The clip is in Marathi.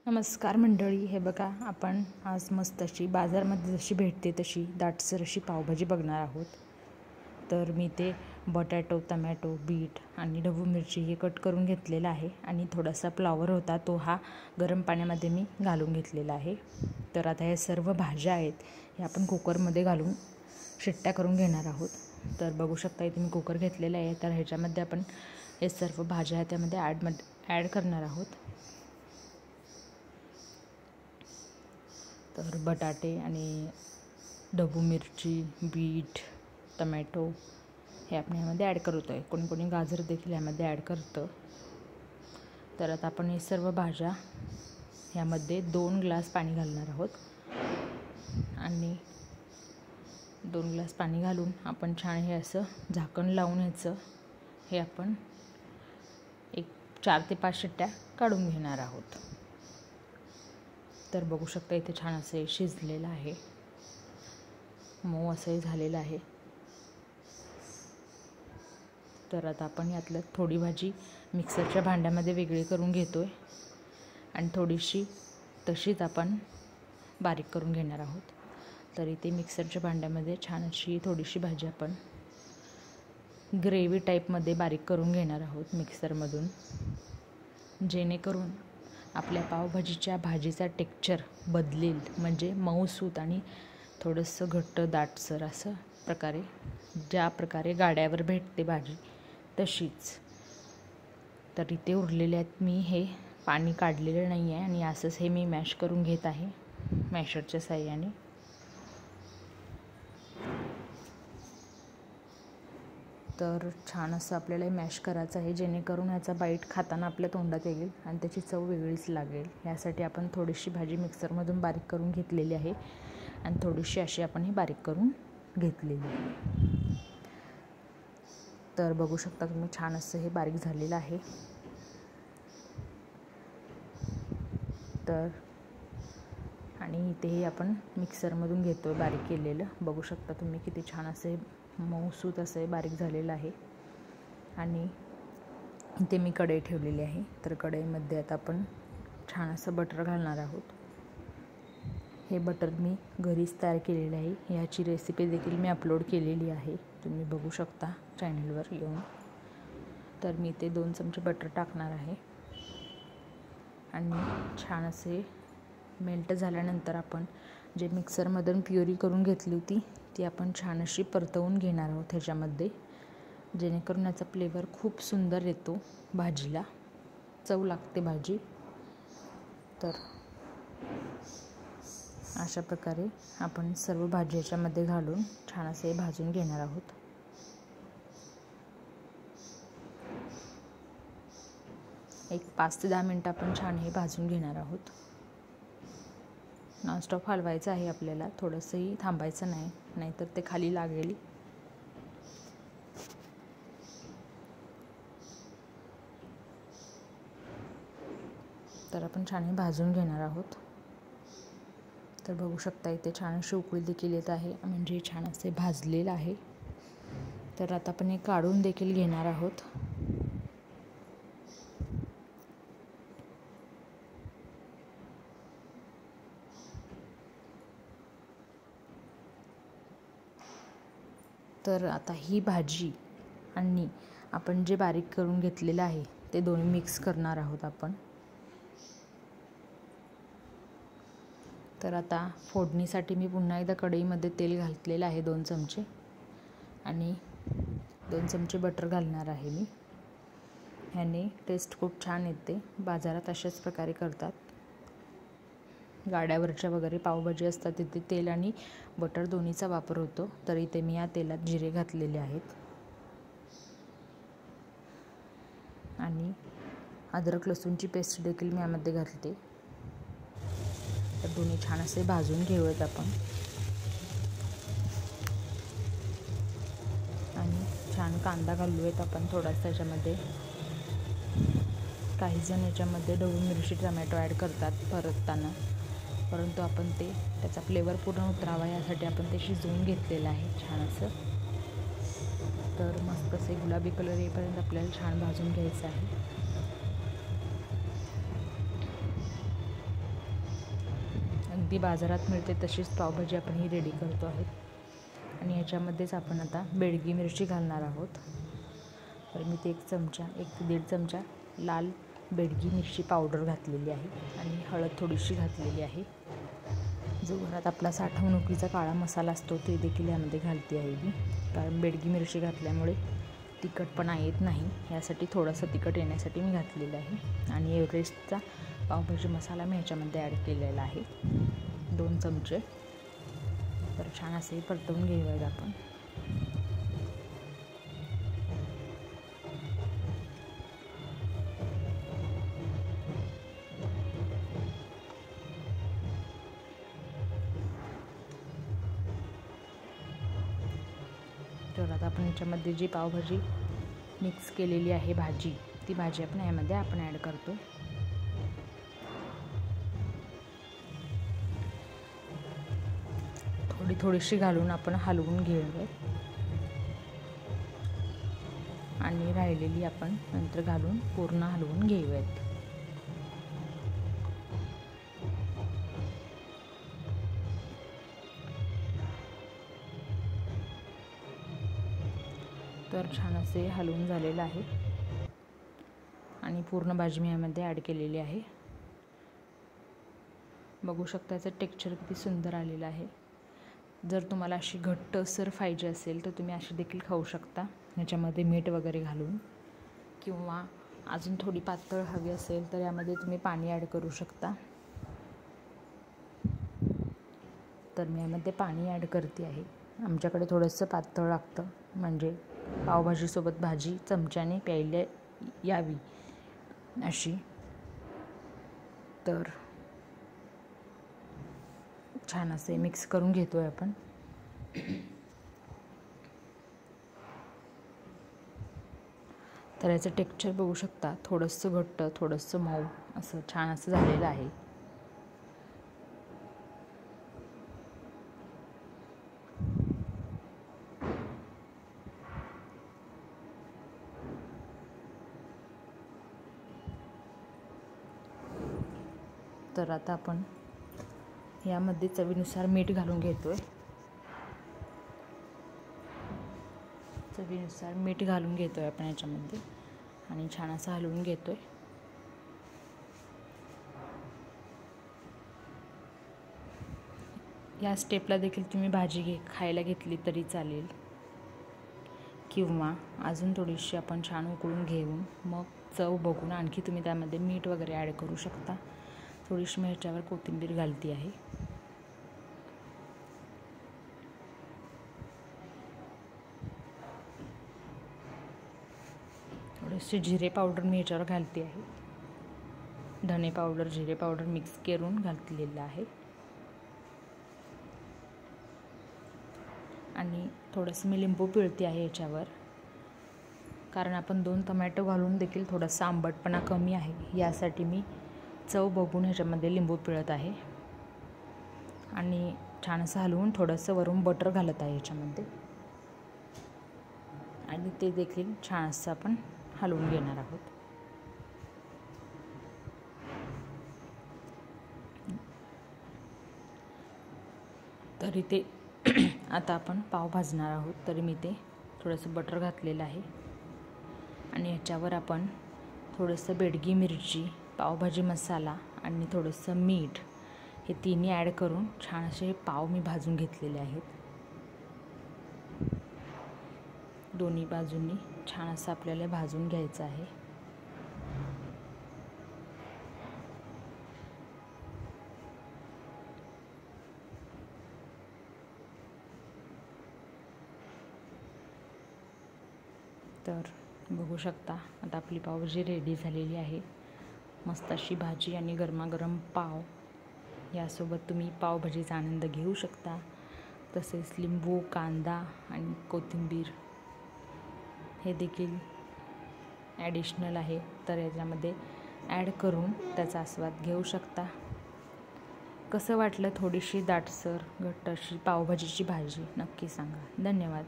नमस्कार मंडळी, हे बघा आपण आज मस्त अशी बाजारमध्ये जशी भेटते तशी दाटसर अशी पावभाजी बघणार आहोत. तर मी ते बटाटो, टमॅटो, बीट आणि ढबू मिरची हे कट करून घेतलेलं आहे आणि थोडासा फ्लॉवर होता तो हा गरम पाण्यामध्ये मी घालून घेतलेला आहे. तर आता हे सर्व भाज्या आहेत हे आपण कुकरमध्ये घालून शिट्ट्या करून घेणार आहोत. तर बघू शकता इथे मी कुकर घेतलेलं आहे. तर ह्याच्यामध्ये आपण हे सर्व भाज्या आहेत त्यामध्ये ॲड करणार आहोत. तर बटाटे आणि ढबू मिरची, बीट, टमॅटो हे आपण यामध्ये ॲड करतो आहे. कोणी कोणी गाजर देखील यामध्ये ॲड करतं. तर आता आपण हे सर्व भाज्या यामध्ये 2 ग्लास पाणी घालणार आहोत आणि 2 ग्लास पाणी घालून आपण छान हे असं झाकण लावून हे आपण 4 ते 5 शिट्ट्या काढून घेणार आहोत. तर बघू शकता इथे छान असे शिजलेलं आहे, मऊ असंही झालेलं आहे. तर आता आपण यातलं थोडी भाजी मिक्सरच्या भांड्यामध्ये वेगळी करून घेतो आहे आणि थोडीशी तशीच आपण बारीक करून घेणार आहोत. तर इथे मिक्सरच्या भांड्यामध्ये छान अशी थोडीशी भाजी आपण ग्रेव्ही टाईपमध्ये बारीक करून घेणार आहोत मिक्सरमधून, जेणेकरून आपल्या पावभाजीच्या भाजीचा टेक्स्चर बदलेल, म्हणजे मऊसूत आणि थोडंसं घट्ट दाटसर असं प्रकारे, ज्या प्रकारे गाड्यावर भेटते भाजी तशीच. तर इथे उरलेले आहेत, मी हे पाणी काढलेलं नाही आहे आणि असंच हे मी मॅश करून घेत आहे मॅशरच्या साहाय्याने. तर छान असं आपल्याला मॅश करायचं आहे, जेणेकरून ह्याचा बाईट खाताना आपल्या तोंडात येईल आणि त्याची चव वेगळीच लागेल. यासाठी आपण थोडीशी भाजी मिक्सरमधून बारीक करून घेतलेली आहे आणि थोडीशी अशी आपण ही बारीक करून घेतलेली आहे. तर बघू शकता तुम्ही छान असं हे बारीक झालेलं आहे. तर आणि इथेही आपण मिक्सरमधून घेतो आहे बारीक केलेलं. बघू शकता तुम्ही किती छान असे मऊसूत असे बारीक झालेलं आहे. आणि इथे मी कढई ठेवलेली आहे. तर कढईमध्ये आता आपण छान असं बटर घालणार आहोत. हे बटर मी घरीच तयार केलेलं आहे. याची रेसिपी देखील मी अपलोड केलेली आहे, तुम्ही बघू शकता चॅनलवर येऊन. तर मी ते 2 चमचे बटर टाकणार आहे आणि छान असे मेल्ट झाल्यानंतर आपण जे मिक्सरमधून प्युरी करून घेतली होती ती आपण छान अशी परतवून घेणार आहोत ह्याच्यामध्ये, जेणेकरून याचा फ्लेवर खूप सुंदर येतो, भाजीला चव लागते भाजी. तर अशा प्रकारे आपण सर्व भाजी याच्यामध्ये घालून छान असे भाजून घेणार आहोत. एक 5 ते 10 मिनटं आपण छान हे भाजून घेणार आहोत. नॉनस्टॉप हलवायचं आहे आपल्याला, थोडंसंही थांबायचं नाही, नाहीतर ते खाली लागेल. तर आपण छान हे भाजून घेणार आहोत. तर बघू शकता इथे छान अशी उकळी देखील येत आहे, म्हणजे छान असे भाजलेलं आहे. तर आता आपण हे काढून देखील घेणार आहोत. तर आता ही भाजी आणि आपण जे बारीक करून घेतलेलं आहे ते दोन्ही मिक्स करणार आहोत आपण. तर आता फोडणीसाठी मी पुन्हा एकदा कढईमध्ये तेल घातलेलं आहे 2 चमचे आणि 2 चमचे बटर घालणार आहे मी. ह्याने टेस्ट खूप छान येते. बाजारात अशाच प्रकारे करतात, गाड्यावरच्या वगैरे पावभाजी असतात तिथे तेल आणि बटर दोन्हीचा वापर होतो. तर इथे मी या तेलात जिरे घातलेले आहेत आणि अद्रक लसूणची पेस्ट देखील मी यामध्ये घालते. तर दोन्ही छान असे भाजून घेऊयात आपण आणि छान कांदा घालूयात आपण थोडासा याच्यामध्ये. काही जण याच्यामध्ये ढबू मिरची, टमॅटो ॲड करतात परतताना, परंतु आपण त्याचा फ्लेवर पूर्ण उतरावा यासाठी आपण ते शिजवून घेतलेलं आहे छान असं. तर मस्त असे गुलाबी कलर येईपर्यंत आपल्याला छान भाजून घ्यायचं आहे. अगदी बाजारात मिळते तशीच पावभाजी आपण ही रेडी करतो आहोत. आणि ह्याच्यामध्येच आपण आता बेडगी मिरची घालणार आहोत. तर मी ते 1 चमचा 1 ते 1.5 चमचा लाल बेडगी मिरची पावडर घातलेली आहे आणि हळद थोडीशी घातलेली आहे. जो घरात आपला साठवणुकीचा काळा मसाला असतो ते देखील यामध्ये घालते आहे मी, कारण बेडगी मिरची घातल्यामुळे तिखटपणा येत नाही, यासाठी थोडंसं तिखट येण्यासाठी मी घातलेलं आहे. आणि एव्हरेस्टचा पावभाजी मसाला मी ह्याच्यामध्ये ॲड केलेला आहे 2 चमचे. तर छान असे परतवून घेऊयात आपण. तर आता आपण ह्याच्यामध्ये जी पावभाजी मिक्स केलेली आहे भाजी, ती भाजी आपण यामध्ये ॲड करतो. थोडीशी घालून आपण हलवून घेऊयात आणि राहिलेली आपण नंतर घालून पूर्ण हलवून घेऊयात. तर छान असे हलवून झालेलं आहे आणि पूर्ण भाजी मी यामध्ये ॲड केलेली आहे. बघू शकता याचं टेक्स्चर किती सुंदर आलेलं आहे. जर तुम्हाला अशी घट्टसर पाहिजे असेल तर तुम्ही अशी देखील खाऊ शकता ह्याच्यामध्ये मीठ वगैरे घालून, किंवा अजून थोडी पातळ हवी असेल तर यामध्ये तुम्ही पाणी ॲड करू शकता. तर मी यामध्ये पाणी ॲड करते आहे. आमच्याकडे थोडंसं पातळ लागतं, म्हणजे पावभाजीसोबत भाजी चमच्याने प्यायला यावी अशी. तर छान असे मिक्स करून घेतो आहे आपण. तर याचं टेक्स्चर बघू शकता, थोडंसं घट्ट थोडंसं मऊ असं छान असं झालेलं आहे. तर आता आपण यामध्ये चवीनुसार मीठ घालून घेतो आहे. चवीनुसार मीठ घालून घेतो आहे आपण याच्यामध्ये आणि छान असं हलवून घेतो आहे. या स्टेपला देखील तुम्ही भाजी खायला घेतली तरी चालेल, किंवा अजून थोडीशी आपण छान उकळून घेऊन मग चव बघून आणखी तुम्ही त्यामध्ये मीठ वगैरे ॲड करू शकता. थोडीशी मी ह्याच्यावर कोथिंबीर घालते आहे. थोडीशी जिरे पावडर मी ह्याच्यावर घालते आहे. धने पावडर जिरे पावडर मिक्स करून घातलेलं आहे. आणि थोडंसं मी लिंबू पिळते आहे याच्यावर, कारण आपण 2 टोमॅटो घालून देखील थोडासा आंबटपणा कमी आहे, यासाठी मी चव बघून ह्याच्यामध्ये लिंबू पिळत आहे. आणि छान असं हलवून थोडंसं वरून बटर घालत आहे याच्यामध्ये, आणि ते देखील छान असं आपण हलवून घेणार आहोत. तरी ते आता आपण पाव भाजणार आहोत, तरी मी ते थोडंसं बटर घातलेलं आहे. आणि ह्याच्यावर आपण थोडंसं बेडगी मिरची, पावभाजी मसाला आणि थोडंसं मीठ हे तिन्ही ॲड करून छान असे पाव मी भाजून घेतलेले आहेत. दोन्ही बाजूंनी छान असं आपल्याला भाजून घ्यायचं आहे. तर बघू शकता आता आपली पावभाजी रेडी झालेली आहे. मस्त अशी भाजी आणि गरमागरम पाव, यासोबत तुम्ही पावभाजीचा आनंद घेऊ शकता. तसेच लिंबू, कांदा आणि कोथिंबीर हे देखील ॲडिशनल आहे, तर याच्यामध्ये ॲड करून त्याचा आस्वाद घेऊ शकता. कसं वाटलं थोडीशी दाटसर घट्ट अशी पावभाजीची भाजी, नक्की सांगा. धन्यवाद.